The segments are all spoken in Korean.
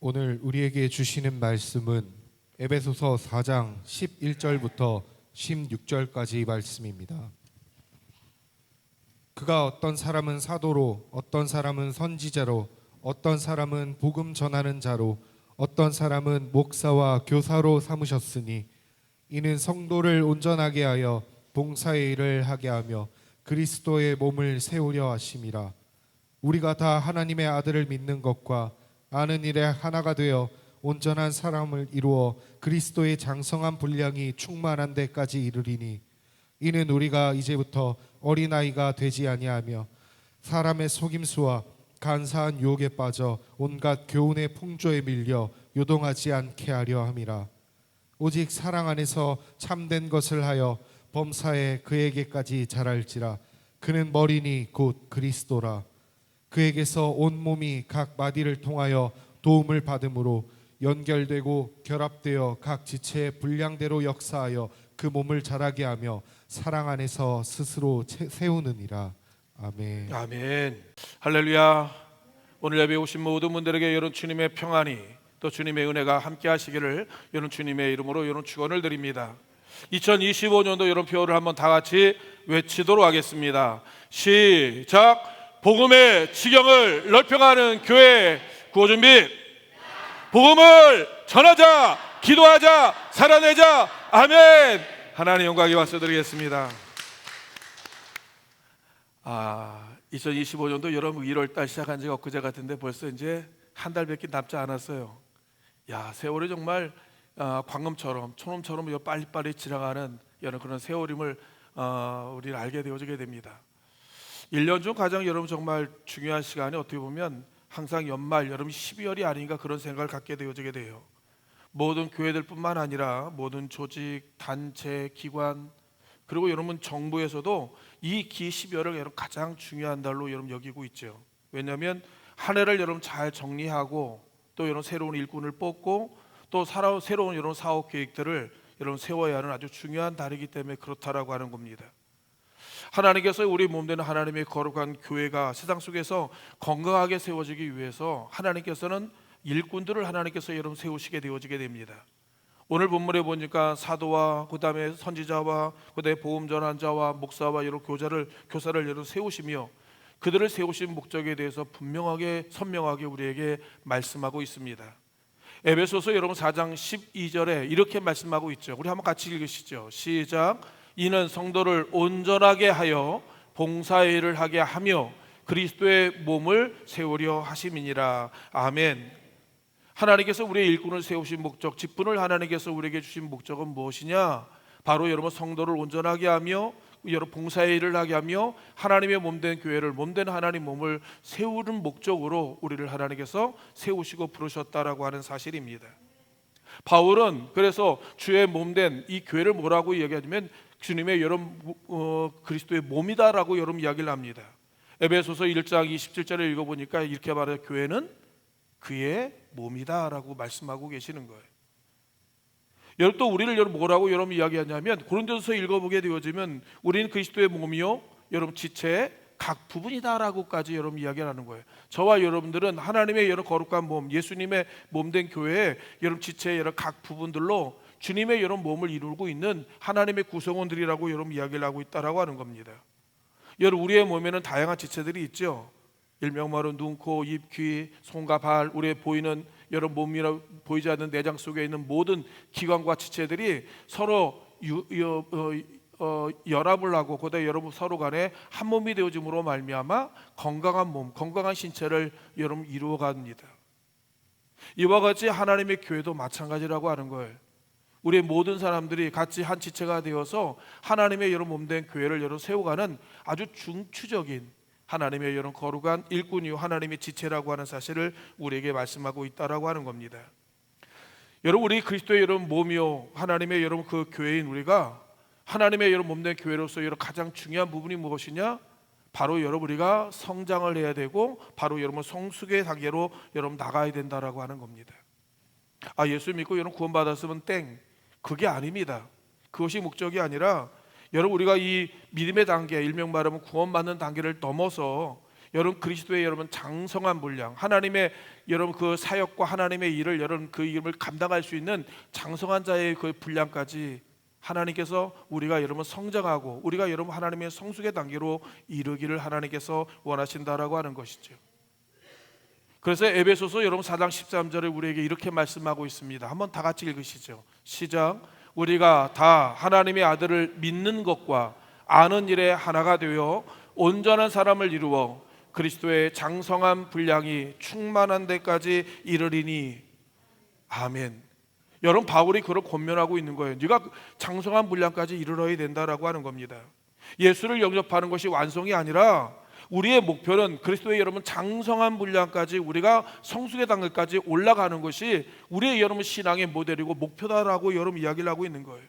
오늘 우리에게 주시는 말씀은 에베소서 4장 11절부터 16절까지 말씀입니다. 그가 어떤 사람은 사도로, 어떤 사람은 선지자로, 어떤 사람은 복음 전하는 자로, 어떤 사람은 목사와 교사로 삼으셨으니 이는 성도를 온전하게 하여 봉사의 일을 하게 하며 그리스도의 몸을 세우려 하심이라. 우리가 다 하나님의 아들을 믿는 것과 아는 일에 하나가 되어 온전한 사람을 이루어 그리스도의 장성한 분량이 충만한 데까지 이르리니 이는 우리가 이제부터 어린아이가 되지 아니하며 사람의 속임수와 간사한 유혹에 빠져 온갖 교훈의 풍조에 밀려 요동하지 않게 하려 함이라. 오직 사랑 안에서 참된 것을 하여 범사에 그에게까지 자랄지라. 그는 머리니 곧 그리스도라. 그에게서 온 몸이 각 마디를 통하여 도움을 받음으로 연결되고 결합되어 각 지체의 분량대로 역사하여 그 몸을 자라게 하며 사랑 안에서 스스로 세우느니라. 아멘. 아멘. 할렐루야. 오늘 예배에 오신 모든 분들에게 여러분 주님의 평안이 또 주님의 은혜가 함께 하시기를 여러분 주님의 이름으로 여러분 축원을 드립니다. 2025년도 여러분 표를 한번 다 같이 외치도록 하겠습니다. 시작. 복음의 지경을 넓혀가는 교회 구호 준비. 복음을 전하자, 기도하자, 살아내자. 아멘. 하나님 영광에 박수드리겠습니다. 2025년도 여러분 1월달 시작한 지가 엊그제 같은데 벌써 이제 한 달밖에 남지 않았어요. 야, 세월이 정말 광금처럼 초놈처럼 빨리빨리 지나가는 여러분 그런 세월임을 우리는 알게 되어지게 됩니다. 1년 중 가장 여러분 정말 중요한 시간이 어떻게 보면 항상 연말 여러분 12월이 아닌가 그런 생각을 갖게 되어지게 돼요. 모든 교회들뿐만 아니라 모든 조직, 단체, 기관 그리고 여러분 정부에서도 이 기 12월을 여러분 가장 중요한 달로 여러분 여기고 있죠. 왜냐하면 한 해를 여러분 잘 정리하고 또 여러분 새로운 일꾼을 뽑고 또 새로운 여러분 사업 계획들을 여러분 세워야 하는 아주 중요한 달이기 때문에 그렇다라고 하는 겁니다. 하나님께서 우리 몸되는 하나님의 거룩한 교회가 세상 속에서 건강하게 세워지기 위해서 하나님께서는 일꾼들을 하나님께서 여러분 세우시게 되어지게 됩니다. 오늘 본문에 보니까 사도와 그 다음에 선지자와 그 다음에 복음 전환자와 목사와 여러 교사를 여러분 세우시며 그들을 세우신 목적에 대해서 분명하게 선명하게 우리에게 말씀하고 있습니다. 에베소서 여러분 4장 12절에 이렇게 말씀하고 있죠. 우리 한번 같이 읽으시죠. 시작. 이는 성도를 온전하게 하여 봉사의 일을 하게 하며 그리스도의 몸을 세우려 하심이니라. 아멘. 하나님께서 우리의 일꾼을 세우신 목적, 직분을 하나님께서 우리에게 주신 목적은 무엇이냐? 바로 여러분 성도를 온전하게 하며 여러분 봉사의 일을 하게 하며 하나님의 몸된 교회를 몸된 하나님 몸을 세우는 목적으로 우리를 하나님께서 세우시고 부르셨다라고 하는 사실입니다. 바울은 그래서 주의 몸된 이 교회를 뭐라고 이야기하냐면 주님의 여러분 그리스도의 몸이다라고 여러분 이야기를 합니다. 에베소서 1장 27절을 읽어보니까 이렇게 말해요. 교회는 그의 몸이다라고 말씀하고 계시는 거예요. 여러분 또 우리를 여러분 뭐라고 여러분 이야기하냐면 고린도서 읽어보게 되어지면 우리는 그리스도의 몸이요 여러분 지체의 각 부분이다라고까지 여러분 이야기를 하는 거예요. 저와 여러분들은 하나님의 여러분 거룩한 몸, 예수님의 몸된 교회의 여러분 지체의 여러 각 부분들로 주님의 여러분 몸을 이루고 있는 하나님의 구성원들이라고 여러분 이야기를 하고 있다라고 하는 겁니다. 여러분 우리의 몸에는 다양한 지체들이 있죠. 일명말로 눈, 코, 입, 귀, 손과 발, 우리의 보이는 여러분 몸이라 보이지 않는 내장 속에 있는 모든 기관과 지체들이 서로 연합을 하고 그다음에 여러분 서로 간에 한 몸이 되어짐으로 말미암아 건강한 몸, 건강한 신체를 여러분 이루어갑니다. 이와 같이 하나님의 교회도 마찬가지라고 하는 거예요. 우리의 모든 사람들이 같이 한 지체가 되어서 하나님의 여러분 몸된 교회를 여러분 세워가는 아주 중추적인 하나님의 여러분 거룩한 일꾼이요 하나님의 지체라고 하는 사실을 우리에게 말씀하고 있다라고 하는 겁니다. 여러분 우리 그리스도의 여러분 몸이요 하나님의 여러분 그 교회인 우리가 하나님의 여러분 몸된 교회로서 여러분 가장 중요한 부분이 무엇이냐? 바로 여러분 우리가 성장을 해야 되고 바로 여러분 성숙의 단계로 여러분 나가야 된다라고 하는 겁니다. 예수 믿고 여러분 구원받았으면 땡, 그게 아닙니다. 그것이 목적이 아니라 여러분 우리가 이 믿음의 단계, 일명 말하면 구원받는 단계를 넘어서 여러분 그리스도의 여러분 장성한 분량, 하나님의 여러분 그 사역과 하나님의 일을 여러분 그 일을 감당할 수 있는 장성한 자의 그 분량까지 하나님께서 우리가 여러분 성장하고 우리가 여러분 하나님의 성숙의 단계로 이르기를 하나님께서 원하신다라고 하는 것이죠. 그래서 에베소서 여러분 4장 13절에 우리에게 이렇게 말씀하고 있습니다. 한번 다 같이 읽으시죠. 시작. 우리가 다 하나님의 아들을 믿는 것과 아는 일에 하나가 되어 온전한 사람을 이루어 그리스도의 장성한 분량이 충만한 데까지 이르리니 아멘. 여러분 바울이 그걸 권면하고 있는 거예요. 네가 장성한 분량까지 이르러야 된다라고 하는 겁니다. 예수를 영접하는 것이 완성이 아니라 우리의 목표는 그리스도의 여러분 장성한 분량까지 우리가 성숙의 단계까지 올라가는 것이 우리의 여러분 신앙의 모델이고 목표다라고 여러분 이야기를 하고 있는 거예요.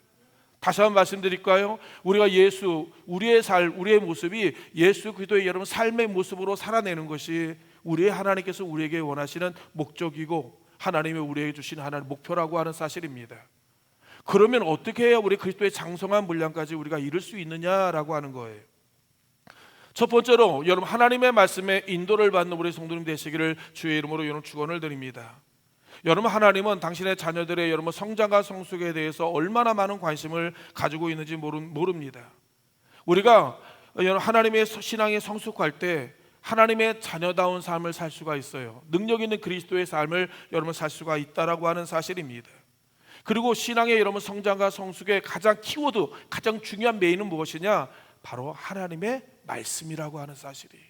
다시 한번 말씀드릴까요? 우리가 예수, 우리의 우리의 모습이 예수 그리스도의 여러분 삶의 모습으로 살아내는 것이 우리의 하나님께서 우리에게 원하시는 목적이고 하나님이 우리에게 주신 하나님의 목표라고 하는 사실입니다. 그러면 어떻게 해야 우리 그리스도의 장성한 분량까지 우리가 이룰 수 있느냐라고 하는 거예요. 첫 번째로 여러분 하나님의 말씀에 인도를 받는 우리 성도님 되시기를 주의 이름으로 여러분 축원을 드립니다. 여러분 하나님은 당신의 자녀들의 여러분 성장과 성숙에 대해서 얼마나 많은 관심을 가지고 있는지 모릅니다. 우리가 여러분 하나님의 신앙에 성숙할 때 하나님의 자녀다운 삶을 살 수가 있어요. 능력 있는 그리스도의 삶을 여러분 살 수가 있다라고 하는 사실입니다. 그리고 신앙의 여러분 성장과 성숙의 가장 키워드, 가장 중요한 메인은 무엇이냐? 바로 하나님의 말씀이라고 하는 사실이에요.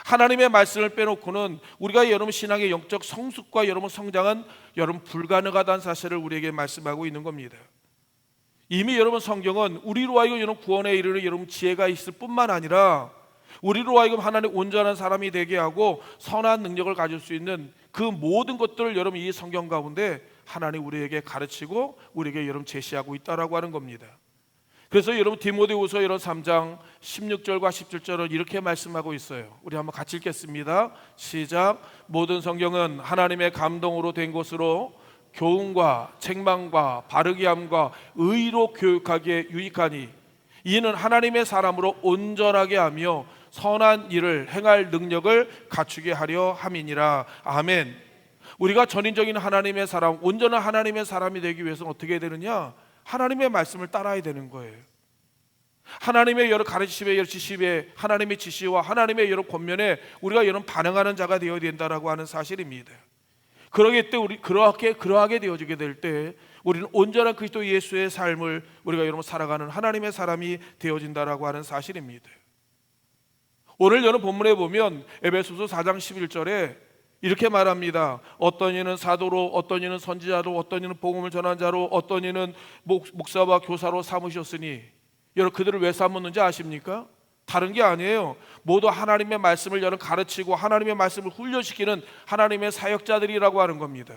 하나님의 말씀을 빼놓고는 우리가 여러분 신앙의 영적 성숙과 여러분 성장은 여러분 불가능하다는 사실을 우리에게 말씀하고 있는 겁니다. 이미 여러분 성경은 우리로 하여금 여러분 구원에 이르는 여러분 지혜가 있을 뿐만 아니라 우리로 하여금 하나님의 온전한 사람이 되게 하고 선한 능력을 가질 수 있는 그 모든 것들을 여러분 이 성경 가운데 하나님 우리에게 가르치고 우리에게 여러분 제시하고 있다라고 하는 겁니다. 그래서 여러분 디모데후서 3장 16절과 17절은 이렇게 말씀하고 있어요. 우리 한번 같이 읽겠습니다. 시작. 모든 성경은 하나님의 감동으로 된 것으로 교훈과 책망과 바르게 함과 의로 교육하기에 유익하니 이는 하나님의 사람으로 온전하게 하며 선한 일을 행할 능력을 갖추게 하려 함이니라. 아멘. 우리가 전인적인 하나님의 사람, 온전한 하나님의 사람이 되기 위해서는 어떻게 해야 되느냐? 하나님의 말씀을 따라야 되는 거예요. 하나님의 여러 가르치심에 하나님의 지시와 하나님의 여러 권면에 우리가 여러 반응하는 자가 되어야 된다라고 하는 사실입니다. 그러기 때문에 우리 그러하게 되어지게 될 때 우리는 온전한 그리스도 예수의 삶을 우리가 여러분 살아가는 하나님의 사람이 되어진다라고 하는 사실입니다. 오늘 여러분 본문에 보면 에베소서 4장 11절에 이렇게 말합니다. 어떤 이는 사도로, 어떤 이는 선지자로, 어떤 이는 복음을 전한 자로, 어떤 이는 목사와 교사로 삼으셨으니, 여러분 그들을 왜 삼았는지 아십니까? 다른 게 아니에요. 모두 하나님의 말씀을 여러분 가르치고 하나님의 말씀을 훈련시키는 하나님의 사역자들이라고 하는 겁니다.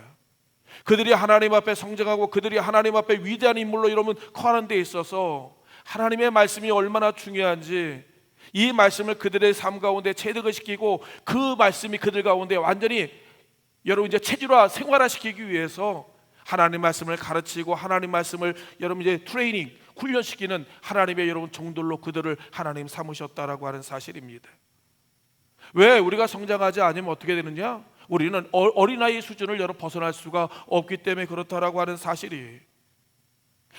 그들이 하나님 앞에 성장하고 그들이 하나님 앞에 위대한 인물로 여러분 커하는 데 있어서 하나님의 말씀이 얼마나 중요한지 이 말씀을 그들의 삶 가운데 체득을 시키고 그 말씀이 그들 가운데 완전히 여러분 이제 체질화 생활화시키기 위해서 하나님 말씀을 가르치고 하나님 말씀을 여러분 이제 트레이닝 훈련시키는 하나님의 여러분 종들로 그들을 하나님 삼으셨다라고 하는 사실입니다. 왜 우리가 성장하지 않으면 어떻게 되느냐? 우리는 어린아이 수준을 여러분 벗어날 수가 없기 때문에 그렇다라고 하는 사실이에요.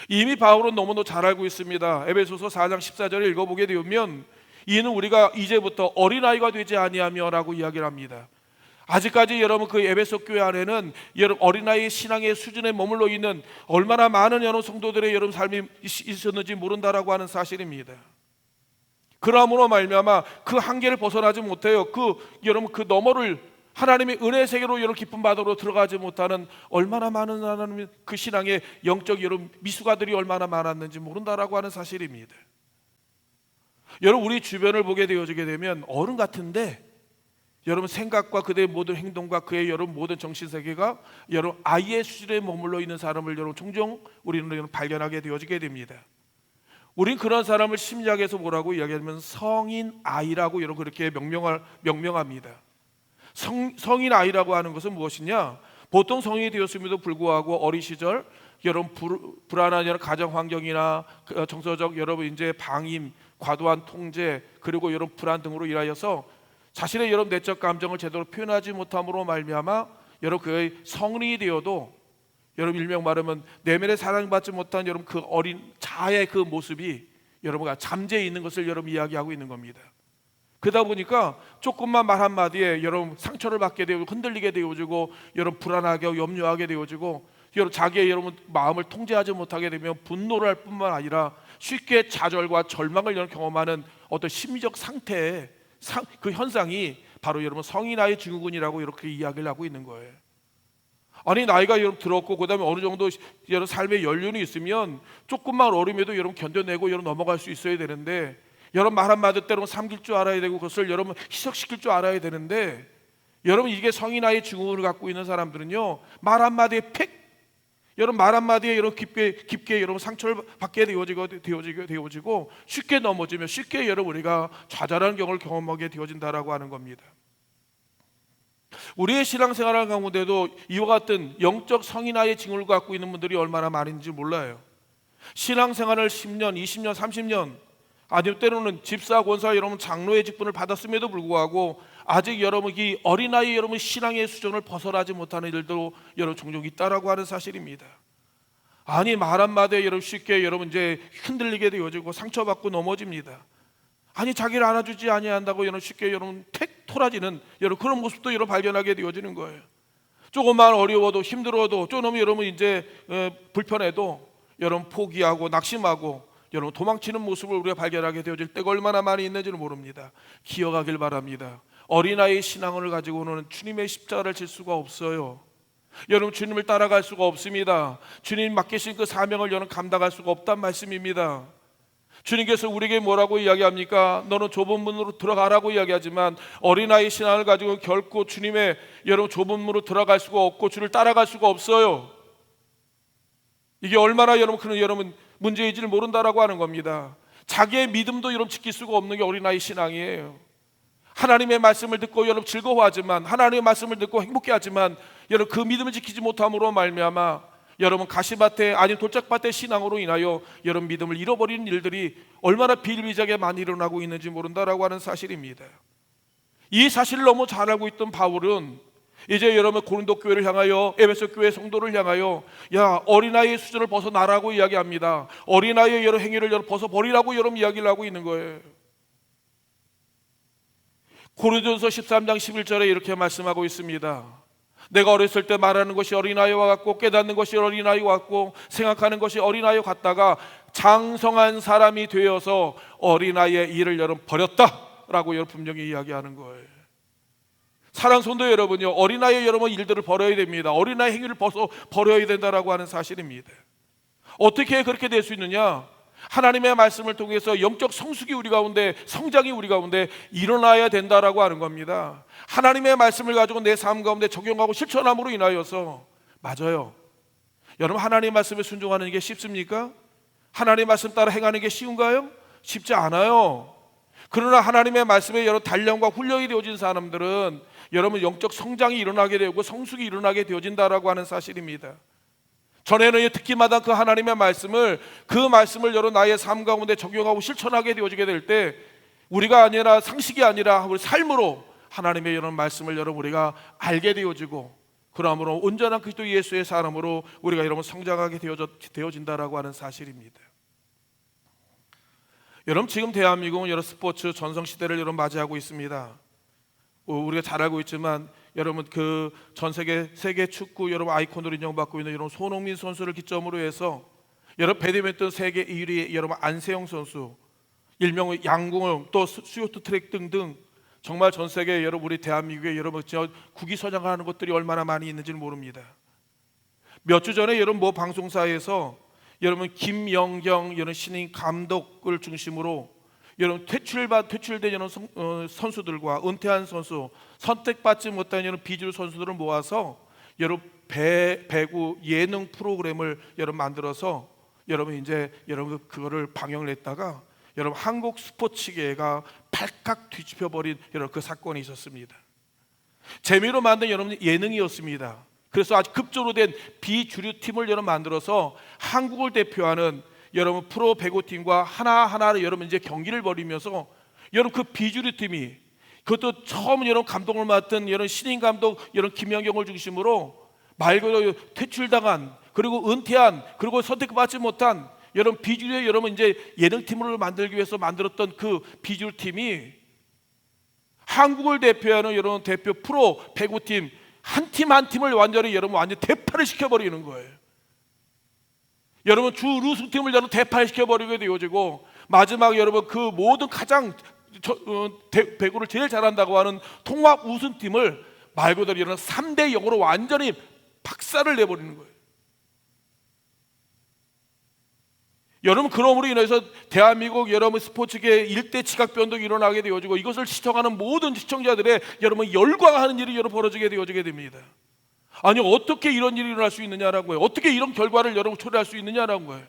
이미 바울은 너무도 잘 알고 있습니다. 에베소서 4장 14절을 읽어보게 되면 이는 우리가 이제부터 어린아이가 되지 아니하며라고 이야기를 합니다. 아직까지 여러분 그 에베소 교회 안에는 여러분 어린아이 신앙의 수준에 머물러 있는 얼마나 많은 여러분 성도들의 여러분 삶이 있었는지 모른다라고 하는 사실입니다. 그러므로 말미암아 그 한계를 벗어나지 못해요. 여러분 그 너머를 하나님의 은혜 세계로 여러분 깊은 바다로 들어가지 못하는 얼마나 많은 하나님의 그 신앙의 영적 여러분 미숙아들이 얼마나 많았는지 모른다라고 하는 사실입니다. 여러분 우리 주변을 보게 되어지게 되면 어른 같은데 여러분 생각과 그들의 모든 행동과 그의 여러분 모든 정신세계가 여러분 아이의 수준에 머물러 있는 사람을 여러분 종종 우리는 발견하게 되어지게 됩니다. 우린 그런 사람을 심리학에서 뭐라고 이야기하면 성인 아이라고 여러분 그렇게 명명합니다. 성인 아이라고 하는 것은 무엇이냐? 보통 성인이 되었음에도 불구하고 어린 시절 여러분 불안한 여러 가정 환경이나 정서적 여러분 이제 방임, 과도한 통제 그리고 여러분 불안 등으로 인하여서 자신의 여러분 내적 감정을 제대로 표현하지 못함으로 말미암아 여러분 그의 성인이 되어도 여러분 일명 말하면 내면의 사랑받지 못한 여러분 그 어린 자아의 그 모습이 여러분과 잠재해 있는 것을 여러분 이야기하고 있는 겁니다. 그러다 보니까 조금만 말 한마디에 여러분 상처를 받게 되고 흔들리게 되어지고 여러분 불안하게 하고 염려하게 되어지고 여러분 자기의 여러분 마음을 통제하지 못하게 되면 분노를 할 뿐만 아니라 쉽게 좌절과 절망을 여러분 경험하는 어떤 심리적 상태의 그 현상이 바로 여러분 성인아의 증후군이라고 이렇게 이야기를 하고 있는 거예요. 아니 나이가 여러분 들었고 그다음에 어느 정도 여러분 삶의 연륜이 있으면 조금만 어려움에도 여러분 견뎌내고 여러분 넘어갈 수 있어야 되는데 여러분 말 한마디 때로 삼킬 줄 알아야 되고 그것을 여러분 희석시킬 줄 알아야 되는데 여러분 이게 성인아의 증후군을 갖고 있는 사람들은요 말 한마디에 여러분 말 한마디에 여러분 깊게 여러분 상처를 받게 되어지고 쉽게 넘어지며 쉽게 여러분 우리가 좌절하는 경우를 경험하게 되어진다라고 하는 겁니다. 우리의 신앙생활 가운데도 이와 같은 영적 성인아의 징후를 갖고 있는 분들이 얼마나 많은지 몰라요. 신앙생활을 10년, 20년, 30년 아니면 때로는 집사, 권사, 여러분 장로의 직분을 받았음에도 불구하고 아직 여러분 이 어린아이 여러분 신앙의 수준을 벗어나지 못하는 일도 여러분 종종 있다라고 하는 사실입니다. 아니 말 한마디에 여러분 쉽게 여러분 이제 흔들리게 되어지고 상처받고 넘어집니다. 아니 자기를 안아주지 아니한다고 여러분 쉽게 여러분 토라지는 여러분 그런 모습도 여러분 발견하게 되어지는 거예요. 조금만 어려워도 힘들어도 조금 여러분 이제 불편해도 여러분 포기하고 낙심하고 여러분 도망치는 모습을 우리가 발견하게 되어질 때가 얼마나 많이 있는지는 모릅니다. 기억하길 바랍니다. 어린아이의 신앙을 가지고는 주님의 십자가를 질 수가 없어요. 여러분 주님을 따라갈 수가 없습니다. 주님 맡기신 그 사명을 여러분 감당할 수가 없단 말씀입니다. 주님께서 우리에게 뭐라고 이야기합니까? 너는 좁은 문으로 들어가라고 이야기하지만 어린아이 신앙을 가지고 결코 주님의 여러분 좁은 문으로 들어갈 수가 없고 주를 따라갈 수가 없어요. 이게 얼마나 여러분 큰 여러분 문제인지를 모른다라고 하는 겁니다. 자기의 믿음도 여러분 지킬 수가 없는 게 어린아이 신앙이에요. 하나님의 말씀을 듣고 여러분 즐거워하지만 하나님의 말씀을 듣고 행복해하지만 여러분 그 믿음을 지키지 못함으로 말미암아 여러분 가시밭에 아니 돌짝밭의 신앙으로 인하여 여러분 믿음을 잃어버리는 일들이 얼마나 비일비재하게 많이 일어나고 있는지 모른다라고 하는 사실입니다. 이 사실을 너무 잘 알고 있던 바울은 이제 여러분 고린도 교회를 향하여 에베소 교회 성도를 향하여 야 어린아이의 수준을 벗어나라고 이야기합니다. 어린아이의 여러 행위를 여러분 벗어버리라고 여러분 이야기를 하고 있는 거예요. 고린도전서 13장 11절에 이렇게 말씀하고 있습니다. 내가 어렸을 때 말하는 것이 어린아이와 같고 깨닫는 것이 어린아이와 같고 생각하는 것이 어린아이와 같다가 장성한 사람이 되어서 어린아이의 일을 여러분 버렸다라고 여러분 분명히 이야기하는 거예요. 사랑하는 성도 여러분요, 어린아이의 여러분 일들을 버려야 됩니다. 어린아이 행위를 버려야 된다라고 하는 사실입니다. 어떻게 그렇게 될 수 있느냐? 하나님의 말씀을 통해서 영적 성숙이 우리 가운데 성장이 우리 가운데 일어나야 된다라고 하는 겁니다. 하나님의 말씀을 가지고 내 삶 가운데 적용하고 실천함으로 인하여서 맞아요. 여러분 하나님의 말씀에 순종하는 게 쉽습니까? 하나님의 말씀 따라 행하는 게 쉬운가요? 쉽지 않아요. 그러나 하나님의 말씀에 여러 단련과 훈련이 되어진 사람들은 여러분 영적 성장이 일어나게 되고 성숙이 일어나게 되어진다라고 하는 사실입니다. 전에는 듣기마다 그 하나님의 말씀을 여러 나의 삶 가운데 적용하고 실천하게 되어지게 될 때 우리가 아니라 상식이 아니라 우리 삶으로 하나님의 이런 말씀을 여러분 우리가 알게 되어지고 그러므로 온전한 그리스도 예수의 사람으로 우리가 여러분 성장하게 되어진다라고 하는 사실입니다. 여러분 지금 대한민국은 여러 스포츠 전성시대를 여러분 맞이하고 있습니다. 우리가 잘 알고 있지만 여러분 그 전 세계 축구 여러분 아이콘으로 인정받고 있는 여러분 손흥민 선수를 기점으로 해서 여러분 배드민턴 세계 1위 여러분 안세영 선수, 일명 양궁 또 쇼트트랙 등등 정말 전 세계 여러분 우리 대한민국에 여러분 국위선양하는 것들이 얼마나 많이 있는지는 모릅니다. 몇 주 전에 여러분 모 방송사에서 여러분 김연경 여러분 신인 감독을 중심으로 여러분 퇴출된 여러분 선수들과 은퇴한 선수, 선택받지 못한 여러분 비주류 선수들을 모아서 여러분 배구 예능 프로그램을 여러분 만들어서 여러분 이제 여러분 그거를 방영을 했다가 여러분 한국 스포츠계가 발칵 뒤집혀 버린 여러분 그 사건이 있었습니다. 재미로 만든 여러분 예능이었습니다. 그래서 아주 급조로 된 비주류 팀을 여러분 만들어서 한국을 대표하는 여러분 프로 배구팀과 하나하나를 여러분 이제 경기를 벌이면서 여러분 그 비주류 팀이 그것도 처음 여러분 감독을 맡은 여러분 신인 감독 여러분 김연경을 중심으로 말 그대로 퇴출당한, 그리고 은퇴한, 그리고 선택받지 못한 여러분 비주류의 여러분 이제 예능팀을 만들기 위해서 만들었던 그 비주류 팀이 한국을 대표하는 여러분 대표 프로 배구팀 한 팀 한 팀을 완전히 여러분 완전 대파를 시켜버리는 거예요. 여러분 주 우승팀을 여러분 대파시켜 버리게 되어지고, 마지막 여러분 그 모든 가장 배구를 제일 잘한다고 하는 통합 우승팀을 말 그대로 여러분 3대 0으로 완전히 박살을 내버리는 거예요. 여러분 그러므로 인해서 대한민국 여러분 스포츠계 일대 지각 변동이 일어나게 되어지고, 이것을 시청하는 모든 시청자들의 여러분 열광하는 일이 여러분 벌어지게 되어지게 됩니다. 아니 어떻게 이런 일이 일어날 수 있느냐라는 거예요. 어떻게 이런 결과를 여러분 초래할 수 있느냐라는 거예요.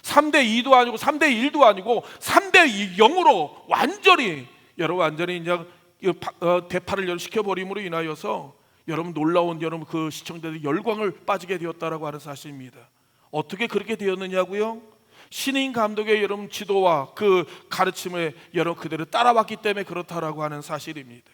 3대 2도 아니고 3대 1도 아니고 3대 0으로 완전히 여러분 완전히 이제 대파를 여러분 시켜버림으로 인하여서 여러분 놀라운 여러분 그 시청자들이 열광을 빠지게 되었다라고 하는 사실입니다. 어떻게 그렇게 되었느냐고요? 신인 감독의 여러분 지도와 그 가르침에 여러분 그대로 따라왔기 때문에 그렇다라고 하는 사실입니다.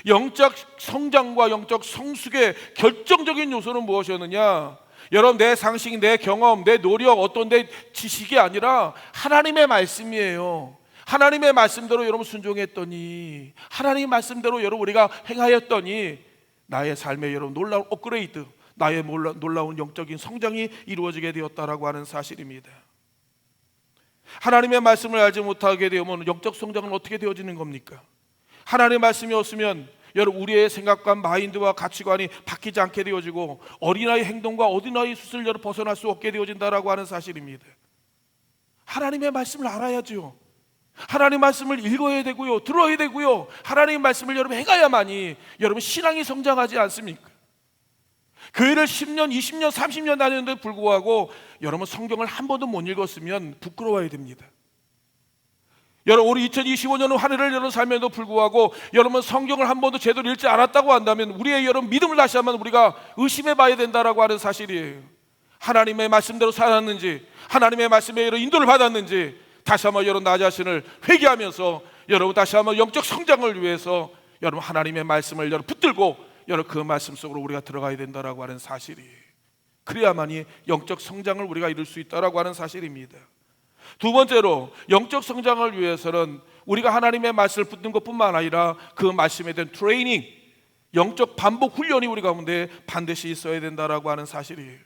영적 성장과 영적 성숙의 결정적인 요소는 무엇이었느냐? 여러분 내 상식, 내 경험, 내 노력, 어떤 내 지식이 아니라 하나님의 말씀이에요. 하나님의 말씀대로 여러분 순종했더니, 하나님의 말씀대로 여러분 우리가 행하였더니 나의 삶에 여러분 놀라운 업그레이드, 나의 놀라운 영적인 성장이 이루어지게 되었다라고 하는 사실입니다. 하나님의 말씀을 알지 못하게 되면 영적 성장은 어떻게 되어지는 겁니까? 하나님의 말씀이 없으면 여러분 우리의 생각과 마인드와 가치관이 바뀌지 않게 되어지고, 어린아이 행동과 어린아이 수술 여러분 벗어날 수 없게 되어진다라고 하는 사실입니다. 하나님의 말씀을 알아야죠. 하나님의 말씀을 읽어야 되고요, 들어야 되고요, 하나님의 말씀을 여러분 행해야만이 여러분 신앙이 성장하지 않습니까? 교회를 10년, 20년, 30년 다녔는데 불구하고 여러분 성경을 한 번도 못 읽었으면 부끄러워야 됩니다. 여러분 우리 2025년은 한 해를 여러분 살면도 불구하고 여러분 성경을 한 번도 제대로 읽지 않았다고 한다면 우리의 여러분 믿음을 다시 한번 우리가 의심해 봐야 된다라고 하는 사실이에요. 하나님의 말씀대로 살았는지, 하나님의 말씀에 여러분 인도를 받았는지 다시 한번 여러분 나 자신을 회개하면서 여러분 다시 한번 영적 성장을 위해서 여러분 하나님의 말씀을 여러분 붙들고 여러분 그 말씀 속으로 우리가 들어가야 된다라고 하는 사실이, 그래야만이 영적 성장을 우리가 이룰 수 있다라고 하는 사실입니다. 두 번째로 영적 성장을 위해서는 우리가 하나님의 말씀을 붙는 것뿐만 아니라 그 말씀에 대한 트레이닝, 영적 반복 훈련이 우리 가운데 반드시 있어야 된다라고 하는 사실이에요.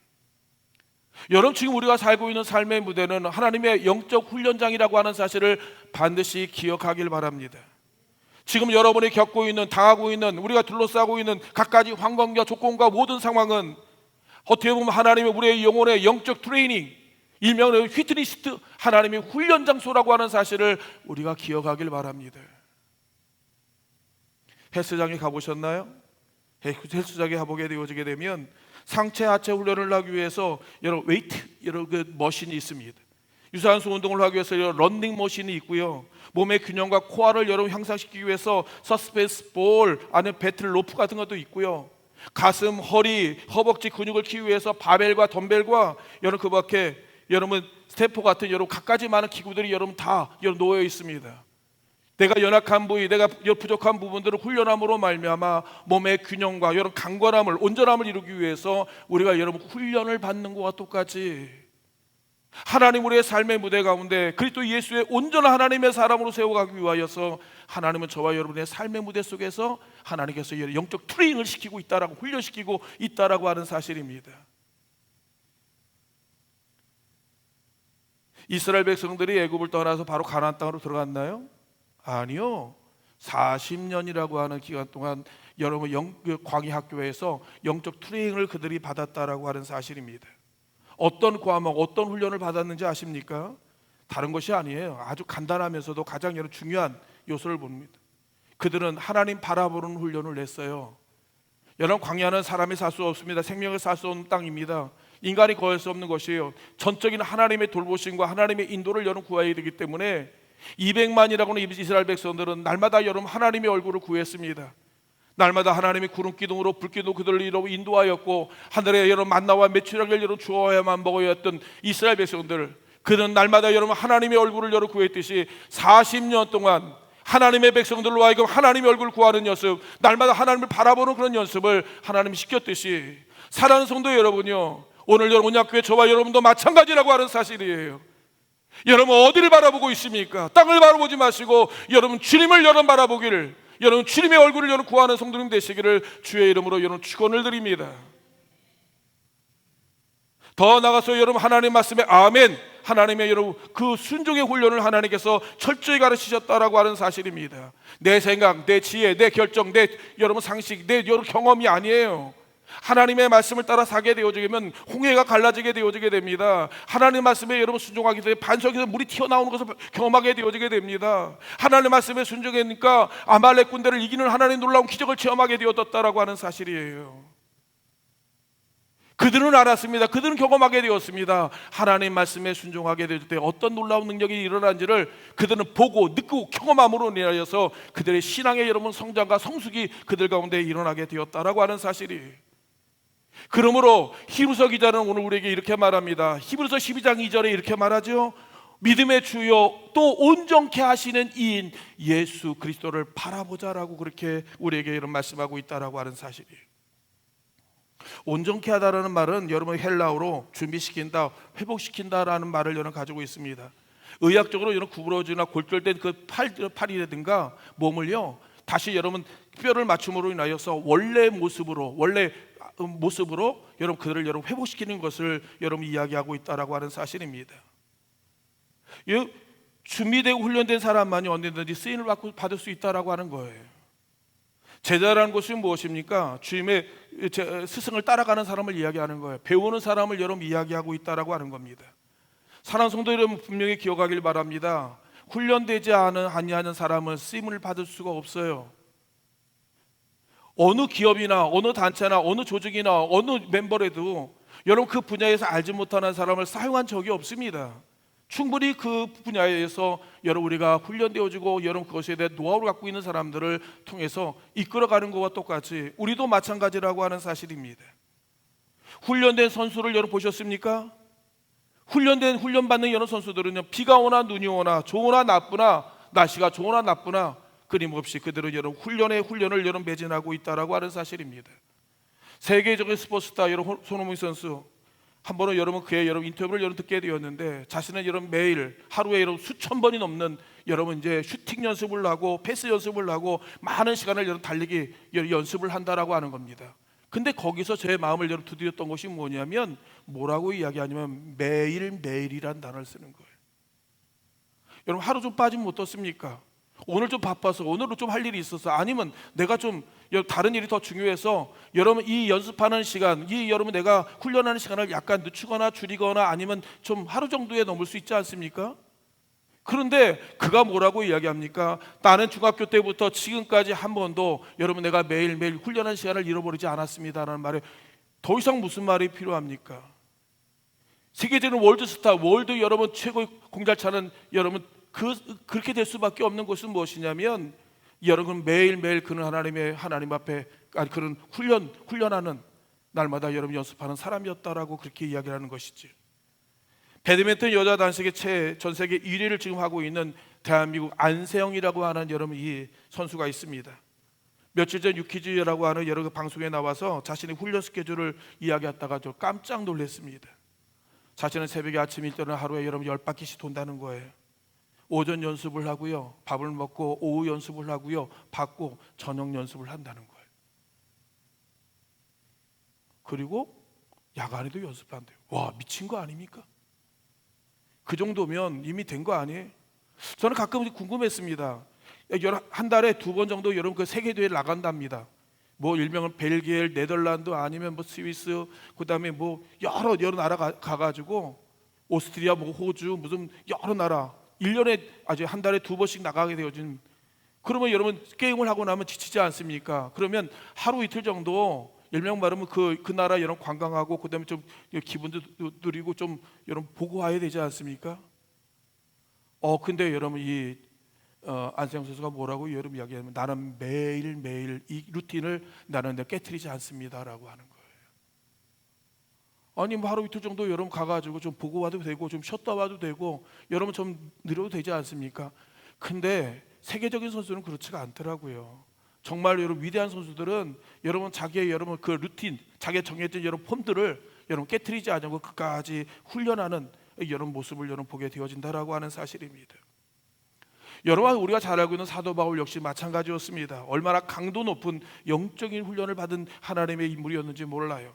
여러분 지금 우리가 살고 있는 삶의 무대는 하나님의 영적 훈련장이라고 하는 사실을 반드시 기억하길 바랍니다. 지금 여러분이 겪고 있는, 당하고 있는, 우리가 둘러싸고 있는 각가지 환경과 조건과 모든 상황은 어떻게 보면 하나님의 우리의 영혼의 영적 트레이닝, 일명의 휘트니스트, 하나님의 훈련 장소라고 하는 사실을 우리가 기억하길 바랍니다. 헬스장에 가보셨나요? 헬스장에 가보게 되어지게 되면 상체 하체 훈련을 하기 위해서 여러 웨이트, 여러 그 머신이 있습니다. 유산소 운동을 하기 위해서 여러 런닝 머신이 있고요, 몸의 균형과 코어를 여러분 향상시키기 위해서 서스펜스 볼 안에 배틀 로프 같은 것도 있고요, 가슴, 허리, 허벅지 근육을 키우기 위해서 바벨과 덤벨과 여러분 그 밖에 여러분 스태퍼 같은 여러분 갖가지 많은 기구들이 여러분 다 여러분 놓여 있습니다. 내가 연약한 부위, 내가 부족한 부분들을 훈련함으로 말미암아 몸의 균형과 여러분 강건함을, 온전함을 이루기 위해서 우리가 여러분 훈련을 받는 것과 똑같이 하나님 우리의 삶의 무대 가운데 그리스도 예수의 온전한 하나님의 사람으로 세워가기 위하여서 하나님은 저와 여러분의 삶의 무대 속에서 하나님께서 영적 트레이닝을 시키고 있다라고, 훈련시키고 있다라고 하는 사실입니다. 이스라엘 백성들이 애굽을 떠나서 바로 가나안 땅으로 들어갔나요? 아니요. 40년이라고 하는 기간 동안 여러분 광야 학교에서 영적 트레이닝을 그들이 받았다라고 하는 사실입니다. 어떤 과목, 어떤 훈련을 받았는지 아십니까? 다른 것이 아니에요. 아주 간단하면서도 가장 여러분 중요한 요소를 봅니다. 그들은 하나님 바라보는 훈련을 냈어요. 여러분 광야는 사람이 살 수 없습니다. 생명을 살 수 없는 땅입니다. 인간이 거할 수 없는 것이에요. 전적인 하나님의 돌보심과 하나님의 인도를 여러분 구해야 되기 때문에 200만이라고 하는 이스라엘 백성들은 날마다 여러분 하나님의 얼굴을 구했습니다. 날마다 하나님의 구름 기둥으로 불기둥 그들을 인도하였고, 하늘에 여러분 만나와 메추라기를 여러분 주어야만 먹어야 했던 이스라엘 백성들, 그는 날마다 여러분 하나님의 얼굴을 여러분 구했듯이 40년 동안 하나님의 백성들로 하여금 하나님의 얼굴을 구하는 연습, 날마다 하나님을 바라보는 그런 연습을 하나님이 시켰듯이 사랑하는 성도 여러분요, 오늘 여러분 언약교회 저와 여러분도 마찬가지라고 하는 사실이에요. 여러분 어디를 바라보고 있습니까? 땅을 바라보지 마시고 여러분 주님을 여러분 바라보기를, 여러분 주님의 얼굴을 여러분 구하는 성도님 되시기를 주의 이름으로 여러분 축원을 드립니다. 더 나아가서 여러분 하나님 말씀에 아멘, 하나님의 여러분 그 순종의 훈련을 하나님께서 철저히 가르치셨다라고 하는 사실입니다. 내 생각, 내 지혜, 내 결정, 내 여러분 상식, 내 여러분 경험이 아니에요. 하나님의 말씀을 따라 사게 되어지면 홍해가 갈라지게 되어지게 됩니다. 하나님 말씀에 여러분 순종하게 되면 반석에서 물이 튀어나오는 것을 경험하게 되어지게 됩니다. 하나님 말씀에 순종하니까 아말렉 군대를 이기는 하나님의 놀라운 기적을 체험하게 되었다라고 하는 사실이에요. 그들은 알았습니다. 그들은 경험하게 되었습니다. 하나님 말씀에 순종하게 될 때 어떤 놀라운 능력이 일어난지를 그들은 보고 느끼고 경험함으로 인하여서 그들의 신앙의 여러분 성장과 성숙이 그들 가운데 일어나게 되었다라고 하는 사실이. 그러므로 히브리서 기자는 오늘 우리에게 이렇게 말합니다. 히브리서 12장 2절에 이렇게 말하죠. 믿음의 주요 또 온전케 하시는 이인 예수 그리스도를 바라보자라고 그렇게 우리에게 이런 말씀하고 있다라고 하는 사실이에요. 온전케 하다라는 말은 여러분 헬라어로 준비시킨다, 회복시킨다라는 말을 여러분 가지고 있습니다. 의학적으로 여러분 구부러지거나 골절된 그 팔이라든가 몸을요 다시 여러분 뼈를 맞춤으로 인하여서 원래 모습으로 여러분 그들을 여러분 회복시키는 것을 여러분 이야기하고 있다라고 하는 사실입니다. 준비되고 훈련된 사람만이 언제든지 쓰임을 받을 수 있다라고 하는 거예요. 제자라는 것이 무엇입니까? 주님의 스승을 따라가는 사람을 이야기하는 거예요. 배우는 사람을 여러분 이야기하고 있다라고 하는 겁니다. 사랑하는 성도 여러분 분명히 기억하길 바랍니다. 훈련되지 아니하는 사람은 쓰임을 받을 수가 없어요. 어느 기업이나 어느 단체나 어느 조직이나 어느 멤버라도 여러분 그 분야에서 알지 못하는 사람을 사용한 적이 없습니다. 충분히 그 분야에서 여러분 우리가 훈련되어지고 여러분 그것에 대한 노하우를 갖고 있는 사람들을 통해서 이끌어가는 것과 똑같이 우리도 마찬가지라고 하는 사실입니다. 훈련된 선수를 여러분 보셨습니까? 훈련받는 여러 선수들은요 비가 오나 눈이 오나 좋으나 나쁘나 날씨가 좋으나 나쁘나 끊임없이 그들은 여러분 훈련을 여러분 매진하고 있다라고 하는 사실입니다. 세계적인 스포츠스타 여러분 손흥민 선수 한 번은 여러분 그의 여러분 인터뷰를 여러분 듣게 되었는데 자신은 여러분 매일 하루에 여러분 수천 번이 넘는 여러분 이제 슈팅 연습을 하고 패스 연습을 하고 많은 시간을 여러분 달리기 연습을 한다라고 하는 겁니다. 근데 거기서 제 마음을 여러분 두드렸던 것이 뭐냐면 뭐라고 이야기하냐면 매일이란 단어를 쓰는 거예요. 여러분 하루 좀 빠지면 어떻습니까? 오늘 좀 바빠서 오늘은 좀 할 일이 있어서 아니면 내가 좀 다른 일이 더 중요해서 여러분 이 연습하는 시간, 이 여러분 내가 훈련하는 시간을 약간 늦추거나 줄이거나 아니면 좀 하루 정도에 넘을 수 있지 않습니까? 그런데 그가 뭐라고 이야기합니까? 나는 중학교 때부터 지금까지 한 번도 여러분 내가 매일매일 훈련하는 시간을 잃어버리지 않았습니다라는 말에 더 이상 무슨 말이 필요합니까? 세계적인 월드스타, 월드 여러분 최고의 공잘차는 여러분 그렇게 될 수밖에 없는 것은 무엇이냐면 여러분 매일매일 그는 하나님 앞에 그런 훈련하는 날마다 여러분 연습하는 사람이었다라고 그렇게 이야기를 하는 것이지. 배드민턴 여자 단식의 전 세계 1위를 지금 하고 있는 대한민국 안세영이라고 하는 여러분 이 선수가 있습니다. 며칠 전 유퀴즈라고 하는 여러 방송에 나와서 자신의 훈련 스케줄을 이야기했다가 저 깜짝 놀랐습니다. 자신은 새벽에 아침 일찍은 하루에 여러분 10바퀴씩 돈다는 거예요. 오전 연습을 하고요, 밥을 먹고 오후 연습을 하고요, 받고 저녁 연습을 한다는 거예요. 그리고 야간에도 연습을 한대요. 와, 미친 거 아닙니까? 그 정도면 이미 된 거 아니에요? 저는 가끔 궁금했습니다. 한 달에 2번 정도 여러분 그 세계 대회를 나간답니다. 뭐 일명은 벨기에, 네덜란드 아니면 뭐 스위스, 그다음에 뭐 여러 나라 가가지고 오스트리아, 뭐 호주, 무슨 여러 나라 1년에 아주 한 달에 2번씩 나가게 되어진. 그러면 여러분 게임을 하고 나면 지치지 않습니까? 그러면 하루 이틀 정도 일명 말하면 그 나라 여러분 관광하고 그다음에 좀 기분도 누리고 좀 여러분 보고 와야 되지 않습니까? 근데 여러분 이 안세영 선수가 뭐라고 여러분 이야기하면 나는 매일매일 이 루틴을 나는 깨트리지 않습니다라고 하는 거예요. 아니 뭐 하루 이틀 정도 여러분 가가지고 좀 보고 와도 되고 좀 쉬었다 와도 되고 여러분 좀 느려도 되지 않습니까? 근데 세계적인 선수는 그렇지가 않더라고요. 정말 여러분 위대한 선수들은 여러분 자기의 여러분 그 루틴, 자기의 정해진 여러분 폼들을 여러분 깨트리지 않고 끝까지 훈련하는 이런 모습을 여러분 보게 되어진다라고 하는 사실입니다. 여러분 우리가 잘 알고 있는 사도 바울 역시 마찬가지였습니다. 얼마나 강도 높은 영적인 훈련을 받은 하나님의 인물이었는지 몰라요.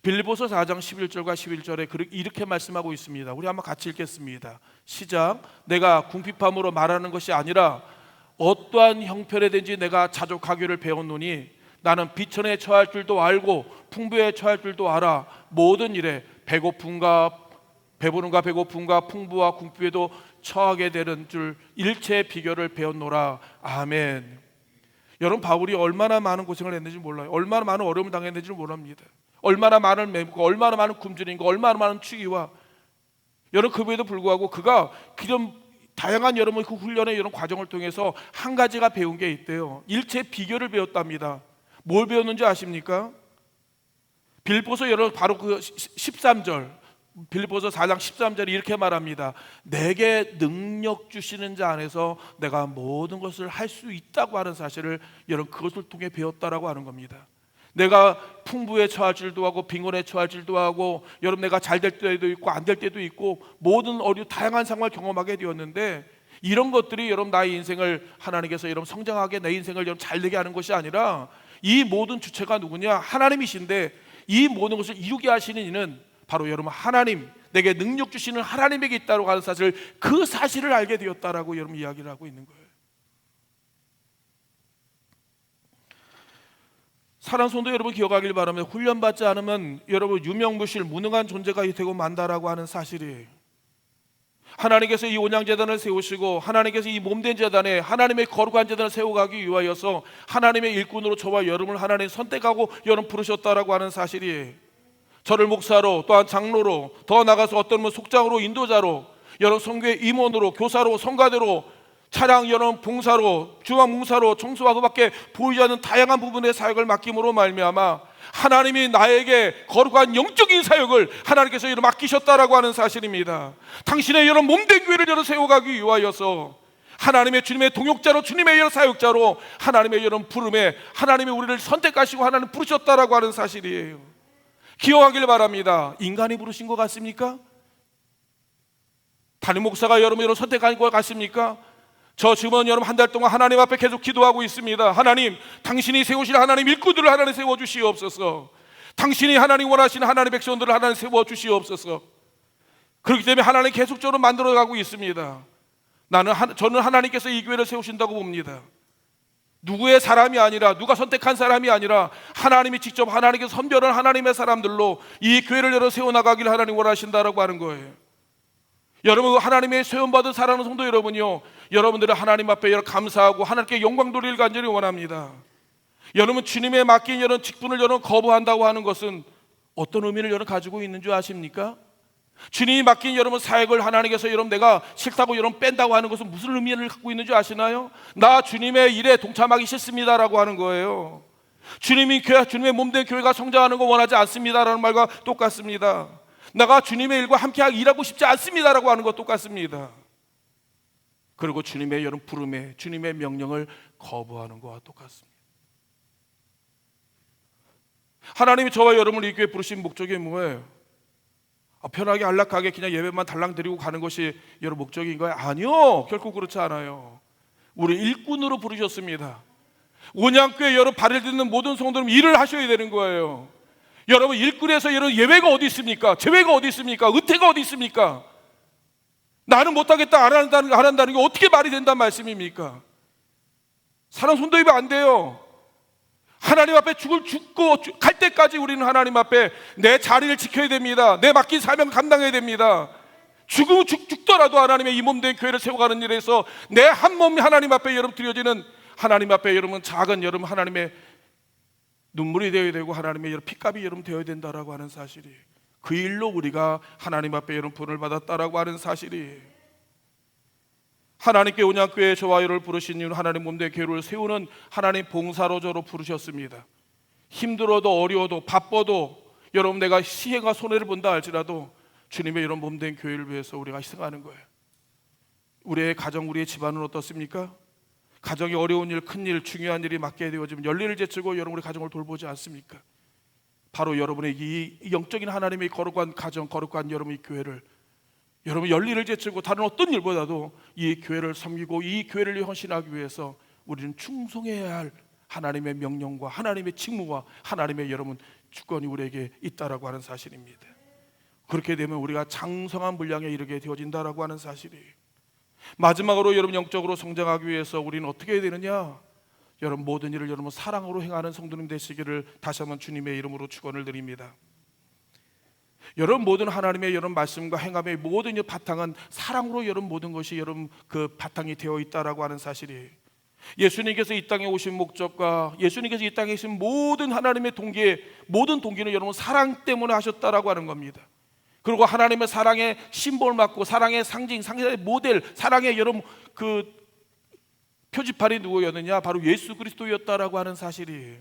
빌립보서 4장 11절과 11절에 이렇게 말씀하고 있습니다. 우리 한번 같이 읽겠습니다. 시작. 내가 궁핍함으로 말하는 것이 아니라 어떠한 형편에 든지 내가 자족하기를 배웠노니 나는 비천에 처할 줄도 알고 풍부에 처할 줄도 알아. 모든 일에 배부름과 배고픔과 풍부와 궁핍에도 처하게 되는 줄 일체의 비결을 배웠노라. 아멘. 여러분 바울이 얼마나 많은 고생을 했는지 몰라요. 얼마나 많은 어려움을 당했는지 모릅니다. 얼마나 많은 매고 얼마나 많은 굶주림과 얼마나 많은 추위와 여러분 그에도 불구하고 그가 그런 다양한 여러분 그 훈련의 이런 과정을 통해서 한 가지가 배운 게 있대요. 일체 비결을 배웠답니다. 뭘 배웠는지 아십니까? 빌립보서 여러분 바로 그 13절 빌립보서 4장 13절이 이렇게 말합니다. 내게 능력 주시는 자 안에서 내가 모든 것을 할 수 있다고 하는 사실을 여러분 그것을 통해 배웠다라고 하는 겁니다. 내가 풍부에 처할 줄도 하고 빈곤에 처할 줄도 하고 여러분 내가 잘 될 때도 있고 안 될 때도 있고 모든 다양한 상황을 경험하게 되었는데 이런 것들이 여러분 나의 인생을 하나님께서 여러분 성장하게 내 인생을 여러분 잘 되게 하는 것이 아니라 이 모든 주체가 누구냐? 하나님이신데 이 모든 것을 이루게 하시는 이는 바로 여러분 하나님, 내게 능력 주시는 하나님에게 있다고 하는 사실을 그 사실을 알게 되었다라고 여러분 이야기를 하고 있는 거예요. 사랑 성도 여러분 기억하길 바랍니다. 훈련받지 않으면 여러분 유명무실 무능한 존재가 되고 만다라고 하는 사실이 하나님께서 이 온양재단을 세우시고 하나님께서 이 몸된 재단에 하나님의 거룩한 재단을 세워가기 위하여서 하나님의 일꾼으로 저와 여러분을 하나님 선택하고 여러분 부르셨다라고 하는 사실이 저를 목사로 또한 장로로 더 나가서 어떤 분 속장으로 인도자로 여러분 성교의 임원으로 교사로 성가대로 차량 여러분 봉사로 중앙 봉사로 청소와 그밖에 보이지 않는 다양한 부분의 사역을 맡김으로 말미암아 하나님이 나에게 거룩한 영적인 사역을 하나님께서 여러분 맡기셨다라고 하는 사실입니다. 당신의 여러분 몸된 교회를 여러분 세워가기 위하여서 하나님의 주님의 동역자로 주님의 여러분 사역자로 하나님의 여러분 부름에 하나님이 우리를 선택하시고 하나님 부르셨다라고 하는 사실이에요. 기억하길 바랍니다. 인간이 부르신 것 같습니까? 담임 목사가 여러분 선택한 것 같습니까? 저 지금은 여러분 한 달 동안 하나님 앞에 계속 기도하고 있습니다. 하나님, 당신이 세우실 하나님 일꾼들을 하나님 세워주시옵소서. 당신이 하나님 원하시는 하나님 백성들을 하나님 세워주시옵소서. 그렇기 때문에 하나님 계속적으로 만들어가고 있습니다. 저는 하나님께서 이 교회를 세우신다고 봅니다. 누구의 사람이 아니라 누가 선택한 사람이 아니라 하나님이 직접 하나님께서 선별한 하나님의 사람들로 이 교회를 여러 세워나가기를 하나님 원하신다라고 하는 거예요. 여러분 하나님의 세움받은 사랑하는 성도 여러분이요, 여러분들은 하나님 앞에 여러 감사하고 하나님께 영광 돌리를 간절히 원합니다. 여러분 주님의 맡긴 여러 직분을 여러분 거부한다고 하는 것은 어떤 의미를 여러분 가지고 있는 줄 아십니까? 주님이 맡긴 여러분 사역을 하나님께서 여러분 내가 싫다고 여러분 뺀다고 하는 것은 무슨 의미를 갖고 있는 줄 아시나요? 나 주님의 일에 동참하기 싫습니다라고 하는 거예요. 주님의 몸된 교회가 성장하는 거 원하지 않습니다라는 말과 똑같습니다. 내가 주님의 일과 함께 일하고 싶지 않습니다라고 하는 것 똑같습니다. 그리고 주님의 여러분 부름에 주님의 명령을 거부하는 것과 똑같습니다. 하나님이 저와 여러분을 이 교회에 부르신 목적이 뭐예요? 편하게 안락하게 그냥 예배만 달랑 드리고 가는 것이 여러분 목적인가요? 아니요, 결코 그렇지 않아요. 우리 일꾼으로 부르셨습니다. 온양교회 여러분 발을 딛는 모든 성도는 일을 하셔야 되는 거예요. 여러분 일꾼에서 여러분 예외가 어디 있습니까? 제외가 어디 있습니까? 의태가 어디 있습니까? 나는 못하겠다 안 한다는 게 어떻게 말이 된다는 말씀입니까? 사랑 손도입이 안 돼요. 하나님 앞에 죽고 갈 때까지 우리는 하나님 앞에 내 자리를 지켜야 됩니다. 내 맡긴 사명 감당해야 됩니다. 죽더라도 하나님의 이 몸된 교회를 세워가는 일에서 내 한 몸이 하나님 앞에 여러분 드려지는 하나님 앞에 여러분 작은 여러분 하나님의 눈물이 되어야 되고 하나님의 여러분 핏값이 여러분 되어야 된다라고 하는 사실이, 그 일로 우리가 하나님 앞에 여러분 분을 받았다라고 하는 사실이, 하나님께 온양교회 저와 여러분을 부르신 이유는 하나님 몸된 교회를 세우는 하나님 봉사로저로 부르셨습니다. 힘들어도 어려워도 바빠도 여러분 내가 시행과 손해를 본다 할지라도 주님의 이런 몸된 교회를 위해서 우리가 희생하는 거예요. 우리의 가정, 우리의 집안은 어떻습니까? 가정이 어려운 일, 큰 일, 중요한 일이 맡게 되어지면 열리를 제치고 여러분 우리 가정을 돌보지 않습니까? 바로 여러분의 이 영적인 하나님의 거룩한 가정, 거룩한 여러분의 교회를 여러분 열리를 제치고 다른 어떤 일보다도 이 교회를 섬기고 이 교회를 위해 헌신하기 위해서 우리는 충성해야 할 하나님의 명령과 하나님의 직무와 하나님의 여러분 주권이 우리에게 있다라고 하는 사실입니다. 그렇게 되면 우리가 장성한 분량에 이르게 되어진다라고 하는 사실이에요. 마지막으로 여러분 영적으로 성장하기 위해서 우리는 어떻게 해야 되느냐? 여러분 모든 일을 여러분 사랑으로 행하는 성도님 되시기를 다시 한번 주님의 이름으로 축원을 드립니다. 여러분 모든 하나님의 여러분 말씀과 행함의 모든 바탕은 사랑으로 여러분 모든 것이 여러분 그 바탕이 되어 있다라고 하는 사실이에요. 예수님께서 이 땅에 오신 목적과 예수님께서 이 땅에 계신 모든 하나님의 모든 동기는 여러분 사랑 때문에 하셨다라고 하는 겁니다. 그리고 하나님의 사랑의 심볼 맞고 사랑의 상징, 상징의 모델, 사랑의 여러분 그 표지판이 누구였느냐? 바로 예수 그리스도였다라고 하는 사실이에요.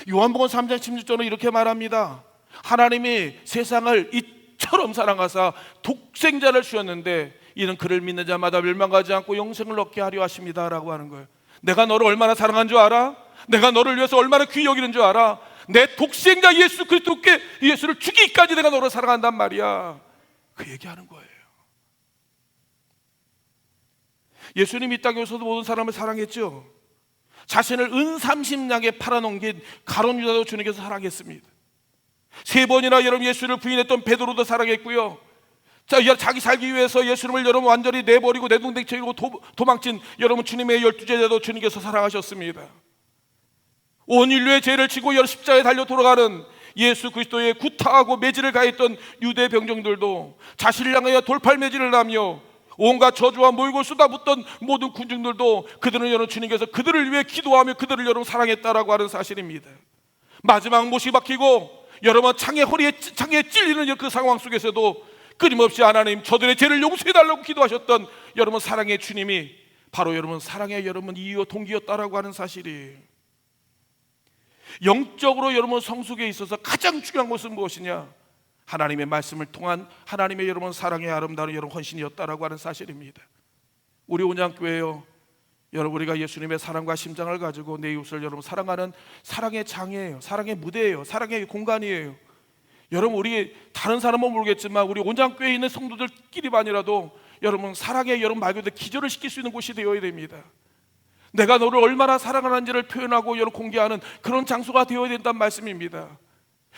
요한복음 3장 16절은 이렇게 말합니다. 하나님이 세상을 이처럼 사랑하사 독생자를 주었는데 이는 그를 믿는 자마다 멸망하지 않고 영생을 얻게 하려 하십니다라고 하는 거예요. 내가 너를 얼마나 사랑한 줄 알아? 내가 너를 위해서 얼마나 귀히 여기는 줄 알아? 내 독생자 예수 그리스도께 예수를 주기까지 내가 너를 사랑한단 말이야. 그 얘기하는 거예요. 예수님이 이 땅에 오셔서 모든 사람을 사랑했죠. 자신을 은삼십냥에 팔아넘긴 가룟 유다도 주님께서 사랑했습니다. 3번이나 여러분 예수를 부인했던 베드로도 사랑했고요. 자기 살기 위해서 예수님을 여러분 완전히 내버리고 내동댕ቸ이고 도망친 여러분 주님의 12제자도 주님께서 사랑하셨습니다. 온 인류의 죄를 지고 십자가에 달려 돌아가는 예수 그리스도의 구타하고 매질을 가했던 유대 병정들도 자신을 향하여 돌팔매질을 하며 온갖 저주와 모욕을 쏟아붓던 모든 군중들도 그들은 여러분 주님께서 그들을 위해 기도하며 그들을 여러분 사랑했다라고 하는 사실입니다. 마지막 못이 박히고 여러분 창에 찔리는 그 상황 속에서도 끊임없이 하나님 저들의 죄를 용서해달라고 기도하셨던 여러분 사랑의 주님이 바로 여러분 사랑의 여러분 이유 동기였다라고 하는 사실이에요. 영적으로 여러분 성숙에 있어서 가장 중요한 것은 무엇이냐? 하나님의 말씀을 통한 하나님의 여러분 사랑의 아름다운 여러분 헌신이었다라고 하는 사실입니다. 우리 온양교회요, 여러분 우리가 예수님의 사랑과 심장을 가지고 내 이웃을 여러분 사랑하는 사랑의 장이에요. 사랑의 무대예요. 사랑의 공간이에요. 여러분 우리 다른 사람은 모르겠지만 우리 온양교회에 있는 성도들끼리만이라도 여러분 사랑의 여러분 말 그대로 기절을 시킬 수 있는 곳이 되어야 됩니다. 내가 너를 얼마나 사랑하는지를 표현하고 여러분 공개하는 그런 장소가 되어야 된다는 말씀입니다.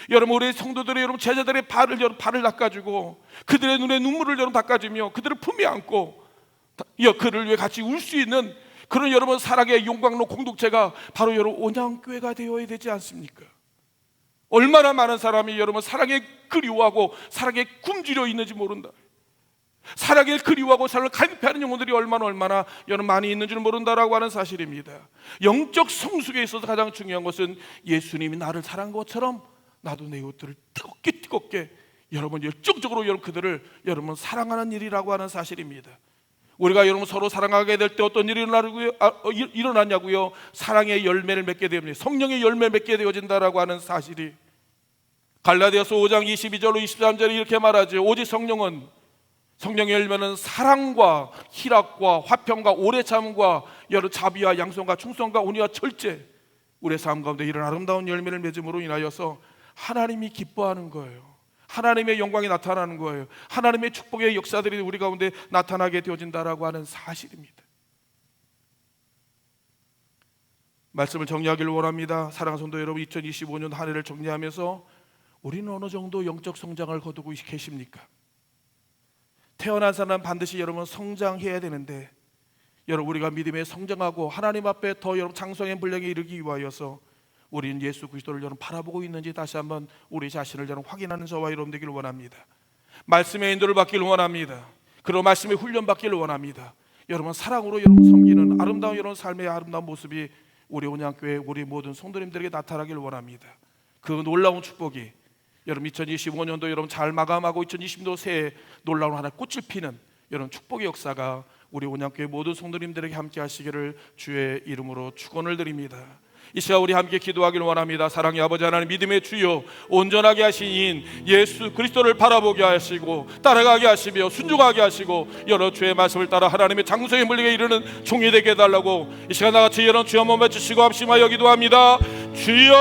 여러분 우리 성도들의 여러분 제자들의 발을 닦아주고 그들의 눈에 눈물을 여러분 닦아주며 그들을 품에 안고 그를 위해 같이 울 수 있는 그런 여러분 사랑의 용광로 공동체가 바로 여러분 온양교회가 되어야 되지 않습니까? 얼마나 많은 사람이 여러분 사랑에 그리워하고 사랑에 굶주려 있는지 모른다. 사랑에 그리워하고 사랑을 간패하는 영혼들이 얼마나 여러분 많이 있는 줄 모른다라고 하는 사실입니다. 영적 성숙에 있어서 가장 중요한 것은 예수님이 나를 사랑한 것처럼 나도 내 이웃들을 뜨겁게 여러분 열정적으로 여러분 그들을 여러분 사랑하는 일이라고 하는 사실입니다. 우리가 여러분 서로 사랑하게 될 때 어떤 일이 일어나냐고요? 사랑의 열매를 맺게 됩니다. 성령의 열매를 맺게 되어진다라고 하는 사실이 갈라디아서 5장 22절로 23절에 이렇게 말하죠. 오직 성령의 열매는 사랑과 희락과 화평과 오래 참음과 여러 자비와 양성과 충성과 온유와 절제, 우리의 삶 가운데 이런 아름다운 열매를 맺음으로 인하여서 하나님이 기뻐하는 거예요. 하나님의 영광이 나타나는 거예요. 하나님의 축복의 역사들이 우리 가운데 나타나게 되어진다라고 하는 사실입니다. 말씀을 정리하기를 원합니다. 사랑하는 성도 여러분, 2025년 한 해를 정리하면서 우리는 어느 정도 영적 성장을 거두고 계십니까? 태어난 사람은 반드시 여러분 성장해야 되는데 여러분 우리가 믿음에 성장하고 하나님 앞에 더 여러분 장성의 분량에 이르기 위하여서 우리는 예수 그리스도를 여러분 바라보고 있는지 다시 한번 우리 자신을 여러분 확인하는 저와 여러분 되기를 원합니다. 말씀의 인도를 받기를 원합니다. 그리고 말씀의 훈련 받기를 원합니다. 여러분 사랑으로 여러분 섬기는 아름다운 여러분 삶의 아름다운 모습이 우리 온양교회 우리 모든 성도님들에게 나타나기를 원합니다. 그 놀라운 축복이 여러분 2025년도 여러분 잘 마감하고 2020년도 새해 놀라운 하나 꽃을 피는 여러분 축복의 역사가 우리 온양교회 모든 성도님들에게 함께 하시기를 주의 이름으로 축원을 드립니다. 이 시간 우리 함께 기도하기를 원합니다. 사랑의 아버지 하나님, 믿음의 주여, 온전하게 하신 이인 예수 그리스도를 바라보게 하시고 따라가게 하시며 순종하게 하시고 여러 주의 말씀을 따라 하나님의 장성에 물리게 이르는 종이 되게 해달라고 이 시간 나같이 여러 주여 한번 외치시고 합심하여 기도합니다. 주여,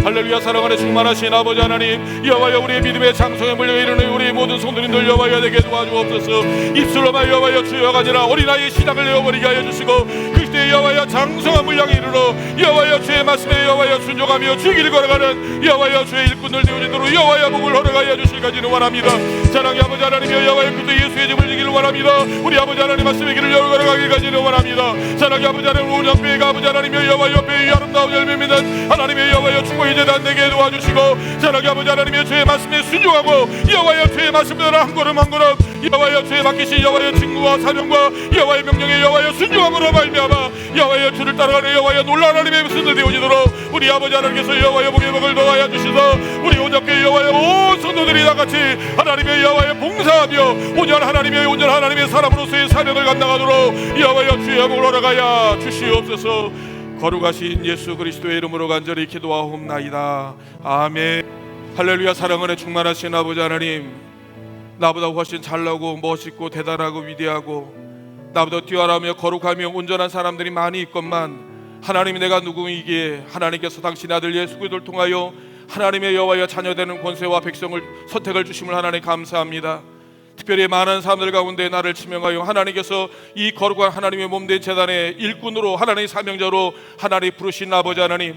할렐루야. 사랑하는 충만하신 아버지 하나님, 여호와여 우리의 믿음의 장성에 물려 이르는 우리 모든 성도님들 여호와여 되게 도와주옵소서. 입술로만 여호와여 주여가 아니라 어린아이의 시작을 내어버리게 하여 주시고 그리스도의 여호와여 장성한 물량에 이르러 여호와여 주의 말씀에 여호와여 순종하며 주기를 걸어가는 여호와여 주의 일꾼들 되어지도록 여호와여 복을 허락하여 주실까지는 원합니다. 사랑의 아버지 하나님여, 여호와여 그리스도 예수의 집을 지기를 원합니다. 우리 아버지 하나님 말씀의 길을 걸어가기까지는 원합니다. 사랑의 아버지 하나님, 우리 영배가 아버지 하나님여, 여호와여 배의 아름다운 열매 맺는 하나님의 여호와여 충고의 재단 되게 도와주시고 사랑의 아버지 하나님여, 주의 말씀에 순종하고 여호와여 주의 말씀대로 한 걸음 한 걸음 여호와여 주의 맡기신 여호와여 직무와 사명과 여호와의 명령에 여호와여 순종함으로 말미암아 여호와여 주를 따라가는 여호와여 놀라운 하나님의 백성들 되어지도록 우리 아버지 하나님께서 여호와여 복의 복을 도와여 주시서 우리 온전케 여호와여 온 성도들이 다같이 하나님의 여호와여 봉사하며 온전 하나님의 사람으로서의 사명을 감당하도록 여호와여 주의 복을 허락하여 주시옵소서. 거룩하신 예수 그리스도의 이름으로 간절히 기도하옵나이다. 아멘. 할렐루야. 사랑하는 충만하신 아버지 하나님, 나보다 훨씬 잘나고 멋있고 대단하고 위대하고 나보다 뛰어나며 거룩하며 온전한 사람들이 많이 있건만 하나님이 내가 누구이기에 하나님께서 당신의 아들 예수 그리스도를 통하여 하나님의 여호와여 자녀되는 권세와 백성을 선택을 주심을 하나님 감사합니다. 특별히 많은 사람들 가운데 나를 지명하여 하나님께서 이 거룩한 하나님의 몸된 제단의 일꾼으로 하나님의 사명자로 하나님 부르신 아버지 하나님,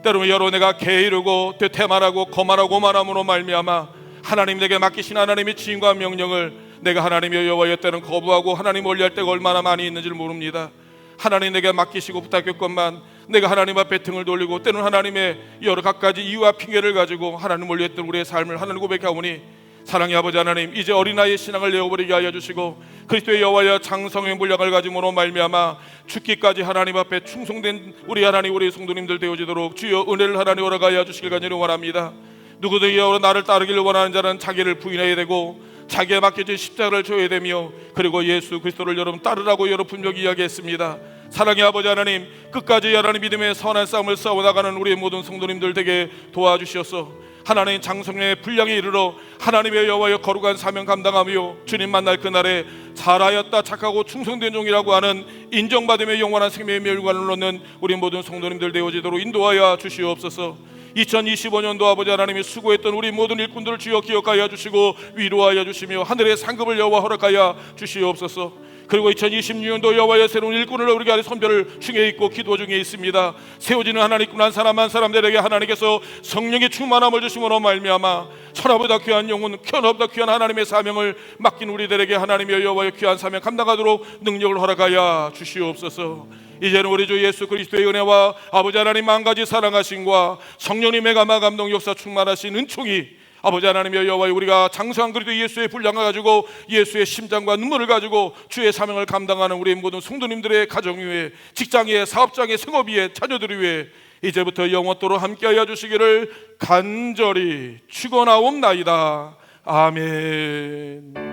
때로는 여러 내가 게으르고 퇴만하고 거만하고 오만함으로 말미암아 하나님 내게 맡기신 하나님의 지인과 명령을 내가 하나님의 여호와여 때는 거부하고 하나님 멀리할 때가 얼마나 많이 있는지를 모릅니다. 하나님 내게 맡기시고 부탁했건만 내가 하나님 앞에 등을 돌리고 때는 하나님의 여러 갖가지 이유와 핑계를 가지고 하나님 멀리했던 우리의 삶을 하나님 고백하오니 사랑의 아버지 하나님, 이제 어린아이의 신앙을 내어버리게 하여 주시고 그리스도의 여호와여 장성의 물량을 가짐으로 말미암아 죽기까지 하나님 앞에 충성된 우리 하나님 우리 성도님들 되어지도록 주여 은혜를 하나님 허락하여 주시길 간절히 원합니다. 누구든지 나를 따르기를 원하는 자는 자기를 부인해야 되고 자기에 맡겨진 십자가를 져야 되며 그리고 예수 그리스도를 여러분 따르라고 여러 분명히 이야기했습니다. 사랑의 아버지 하나님, 끝까지 하나님 믿음의 선한 싸움을 싸워나가는 우리 모든 성도님들 되게 도와주시옵소서. 하나님 장성의 분량에 이르러 하나님의 여호와여 거룩한 사명 감당하며 주님 만날 그날에 잘하였다 착하고 충성된 종이라고 하는 인정받으며 영원한 생명의 멸관을 얻는 우리 모든 성도님들 되어지도록 인도하여 주시옵소서. 2025년도 아버지 하나님이 수고했던 우리 모든 일꾼들을 주여 기억하여 주시고 위로하여 주시며 하늘의 상급을 여호와 허락하여 주시옵소서. 그리고 2026년도 여호와의 새로운 일꾼을 우리가 아래 선별을 중에 있고 기도 중에 있습니다. 세워지는 하나님 한 사람 한 사람들에게 하나님께서 성령의 충만함을 주심으로 말미암아 천하보다 귀한 영혼, 천하보다 귀한 하나님의 사명을 맡긴 우리들에게 하나님의 여호와의 귀한 사명 감당하도록 능력을 허락하여 주시옵소서. 이제는 우리 주 예수 그리스도의 은혜와 아버지 하나님 만가지 사랑하심과 성령님의 감화 감동 역사 충만하신 은총이 아버지 하나님의 여호와여 우리가 장성한 그리스도 예수의 분량을 가지고 예수의 심장과 눈물을 가지고 주의 사명을 감당하는 우리 모든 성도님들의 가정 위에, 직장 위에, 사업장 위에, 생업 위에, 자녀들 위에 이제부터 영원토록 함께하여 주시기를 간절히 축원하옵나이다. 아멘.